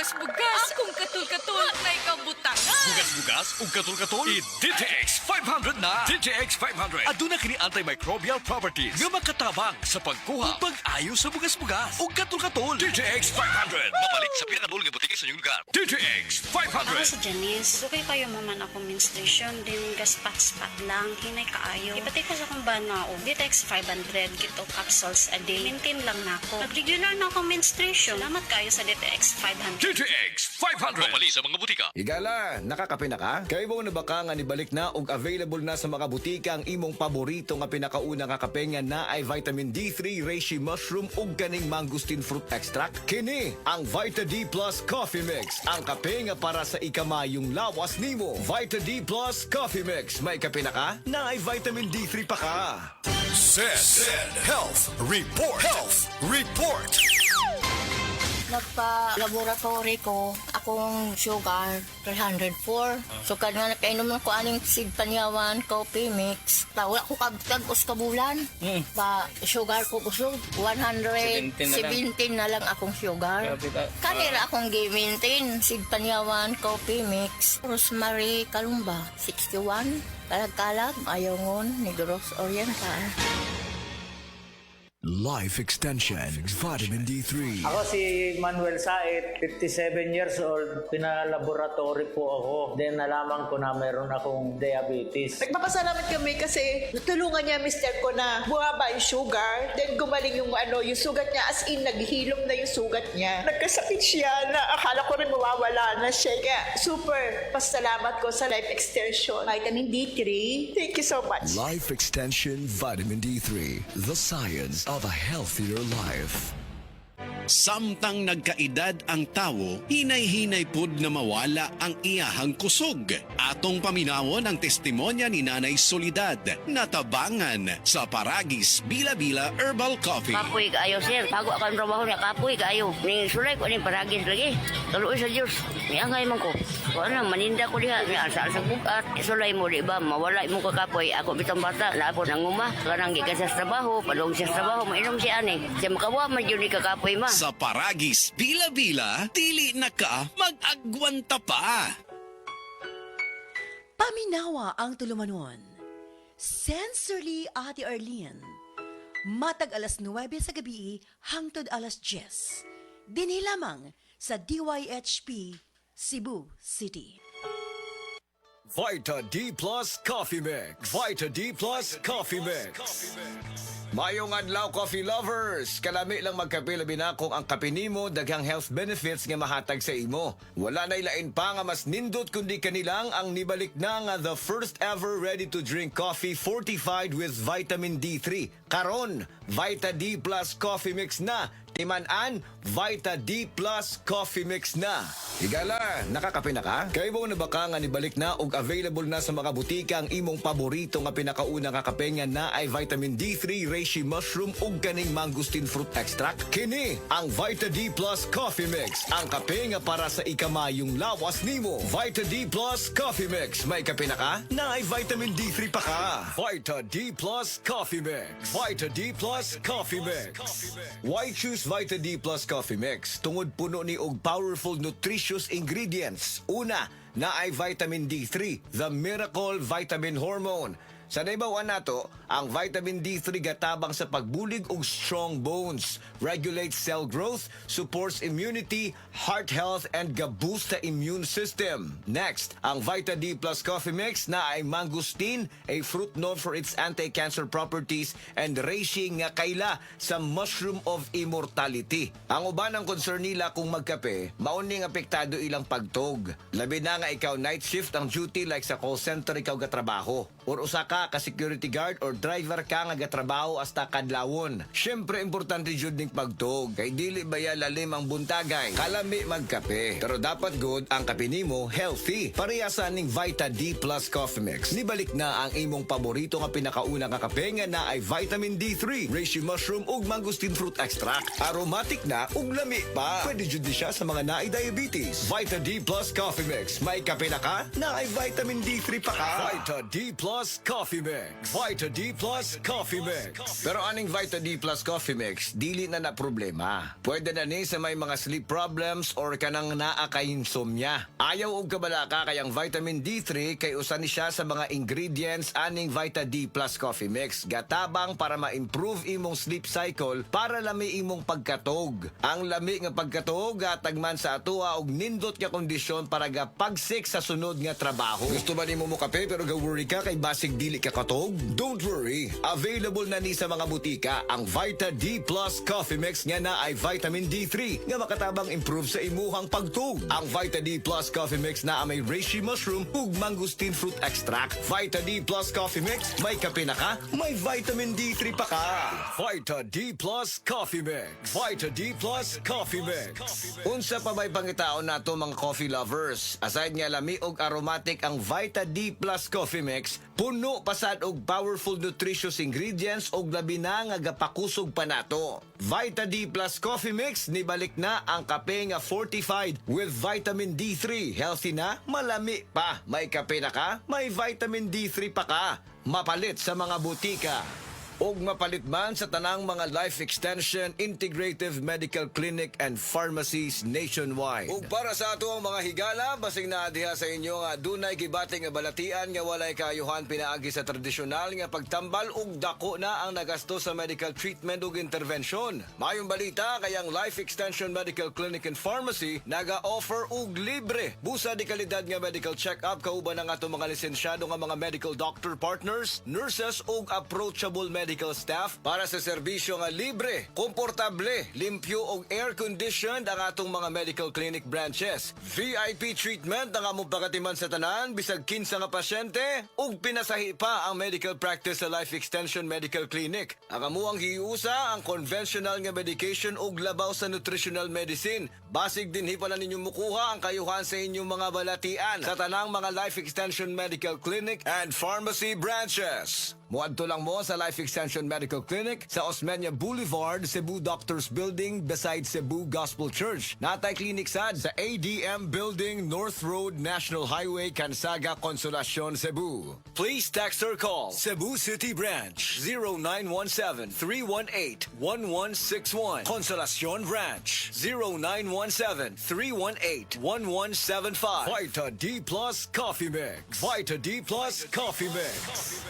bugas-bugas. Akong katul-katul na ikaw butangan. Bugas-bugas ug katul-katul i-DTX 500 na. DTX 500 aduna kini antimicrobial properties nga makatabang sa pagkuha ug pag-ayo sa bugas-bugas ug katul-katul. DTX 500 mabalik sa pinakadulong nga butike sa inyong lugar. DTX Ako 500. si Janice. Sukay kayo maman ako menstruation. Din gaspat-spat lang. Hinay kaayo. Ipatay ko sa kong bana o. Ditex 500. Kito capsules a day. Maintain lang na ako. Nag-regular na ako menstruation. Salamat kayo sa DTX 500. DTX 500 mabalik sa mga butika. Higala, nakakape na ka? Kay mo na ba ka nga nibalik na ug available na sa mga butika ang imong paborito nga pinakauna nga kape nga na ay vitamin D3, reishi mushroom ug ganing mangosteen fruit extract? Kini ang Vita D Plus Coffee Mix, ang kape nga para sa ikamayong lawas nimo. Vita D Plus Coffee Mix, may kape na ka? Na ay vitamin D3 pa ka. Said Health Report. Health Report. Nagpa-laboratory ko, akong sugar, 304. So, nga nakainom ko aning sig panyawan, coffee mix. Wala ko kabtag-os kabulan. Pa sugar ko kusog, 117 na lang akong sugar. Kanira akong gi-maintain, sig panyawan, coffee mix. Rosemary Kalumba, 61. Kalag-kalag, Ayongon, Negros Oriental. Life Extension Vitamin D3. Ako si Manuel Said, 57 years old. Pinalaboratory po ako. Then nalaman ko na meron akong diabetes. Nagpapasalamat kami kasi natulungan niya mister ko na bumaba yung sugar. Then gumaling yung yung sugat niya. As in, naghilom na yung sugat niya. Nagkasakit siya na akala ko rin mawawala na siya. Kaya super pasalamat ko sa Life Extension. Vitamin D3. Thank you so much. Life Extension Vitamin D3. The science of a healthier life. Samtang nagkaedad ang tawo, hinay-hinay pud na mawala ang iyahang kusog. Atong paminawon ang testimonya ni Nanay Solidad, natabangan sa Paragis Bila-Bila Herbal Coffee. Kapoy kaayo, sir. Bago ako ang trabaho niya, kapoy kaayo. Ni sulay ko ni Paragis lagi. Taluoy sa Diyos. Ni angay man ko. Kung ano, maninda ko diha. Ni asa sa bukat. Sulay mo, di ba? Mawala mo ka kapoy. Ako bitang bata. Laapon ang uma. Kanang gikan sa trabaho. Padong sa trabaho. Mainom siya ani. Siya makawa, magyuni ka kapoy ma. Sa Paragis Bila-Bila, dili na ka mag-agwanta pa. Paminawa ang tulumanon. Sensorly Ate Arlene. Matag alas 9 sa gabi hangtod alas 10. Dinhi lamang sa DYHP Cebu City. Vita D Plus Coffee Mix. Vita D Plus Coffee Mix. Mayong adlaw, coffee lovers! Kalami lang magkape labi na kung ang kape nimo daghang health benefits nga mahatag sa imo. Wala na ilain pa nga mas nindot kundi kanilang ang nibalik na nga the first ever ready-to-drink coffee fortified with vitamin D3. Karon, Vita D Plus Coffee Mix na. Timan-an, Vita D Plus Coffee Mix na. Higala, nakakape na ka? Kay mo na ba ka nga nibalik na ug available na sa mga butika ang imong paborito nga pinakauna nga kape nga na ay vitamin D3, reishi mushroom ug ganing mangosteen fruit extract? Kini ang Vita D Plus Coffee Mix, ang kape nga para sa ikamayong lawas nimo. Vita D Plus Coffee Mix, may kape na ka? Na ay vitamin D3 pa ka. Vita D Plus Coffee Mix. Vita D Plus Coffee Mix. Why choose Vita D Plus Coffee Mix? Tungod puno ni og powerful nutritious ingredients. Una, na ay vitamin D3, the miracle vitamin hormone. Sa naibawan nato, ang vitamin D3 gatabang sa pagbulig og strong bones, regulates cell growth, supports immunity, heart health, and ga-boost sa immune system. Next, ang Vita D Plus Coffee Mix na ay mangosteen, a fruit known for its anti-cancer properties, and reishi nga kaila sa mushroom of immortality. Ang uban ang concern nila kung magkape, mauning apektado ilang pagtog. Labi na nga ikaw night shift ang duty like sa call center ikaw gatrabaho. Or usa ka security guard or driver ka nga gatrabaho hasta kadlawon. Syempre importante jud ning pagtog kay dili baya lalim ang buntagay. Kalami magkape. Pero dapat good ang kape nimo healthy. Parehasa ning Vita D Plus Coffee Mix. Nibalik na ang imong paborito nga pinakauna nga kape nga na ay vitamin D3, reishi mushroom ug mangosteen fruit extract. Aromatic na ug lami pa. Pwede jud siya sa mga naay diabetes. Vita D Plus Coffee Mix. May kape na ka? Na ay vitamin D3 pa ka. Vita D Plus Coffee Coffee Mix. Vita D Plus Coffee Mix. Pero aning Vita D Plus Coffee Mix, dili na problema. Pwede na ni sa may mga sleep problems or kanang naa kay insomnia. Ayaw og kabalaka kayang vitamin D3 kay usa ni siya sa mga ingredients aning Vita D Plus Coffee Mix. Gatabang para ma-improve imong sleep cycle para lami imong pagkatog. Ang lami nga pagkatog gatagman sa atoa og nindot nga kondisyon para gapagsik sa sunod nga trabaho. Gusto ba nimo mo kape pero ga-worry ka kay basig dili ka katog? Don't worry. Available na ni sa mga butika ang Vita D Plus Coffee Mix nga na ay vitamin D3 nga makatabang improve sa imuhang pagtug. Ang Vita D Plus Coffee Mix na may reishi mushroom ug mangosteen fruit extract. Vita D Plus Coffee Mix, may kape na ka, may vitamin D3 pa ka. Vita D Plus Coffee Mix. Vita D Plus Coffee Mix. Unsa pa may pangitaon nato mga coffee lovers? Aside nga lami og aromatic ang Vita D Plus Coffee Mix, puno pasad og powerful nutritious ingredients og labi na nga gapakusog pa nato. Vita D Plus Coffee Mix nibalik na ang kape nga fortified with vitamin D3. Healthy na, malami pa. May kape na ka, may vitamin D3 pa ka. Mapalit sa mga butika. Og mapalit man sa tanang mga life extension, integrative medical clinic and pharmacies nationwide. Ug para sa ato ang mga higala, basig na diha sa inyo nga dunay gibating nga balatian nga walay kaayuhan pinaagi sa tradisyonal nga pagtambal ug dako na ang nagasto sa medical treatment ug intervention. Mayong balita kayang Life Extension Medical Clinic and Pharmacy naga-offer og libre busa di kalidad nga medical check-up kauban ang ato mga lisensyado nga mga medical doctor partners, nurses ug approachable medical staff para sa serbisyo nga libre, komportable, limpyo ug air-conditioned ang atong mga medical clinic branches. VIP treatment ang among pagatiman sa tanan, bisag kinsa nga pasyente ug pinasahi pa ang medical practice sa Life Extension Medical Clinic. Ang amuang hiusa ang conventional nga medication ug labaw sa nutritional medicine. Basig dinhi pa na ninyo mukuha ang kayuhan sa inyong mga balatian sa tanang mga Life Extension Medical Clinic and Pharmacy branches. Muadto lang mo sa Life Extension Medical Clinic sa Osmeña Boulevard, Cebu Doctors Building beside Cebu Gospel Church. Natay clinic sad sa ADM Building, North Road, National Highway, Cansaga, Consolacion, Cebu. Please text or call Cebu City Branch 0917-318-1161. Consolacion Branch 0917-318-1175. Vita D Plus Coffee Mix. Vita D Plus Coffee Mix.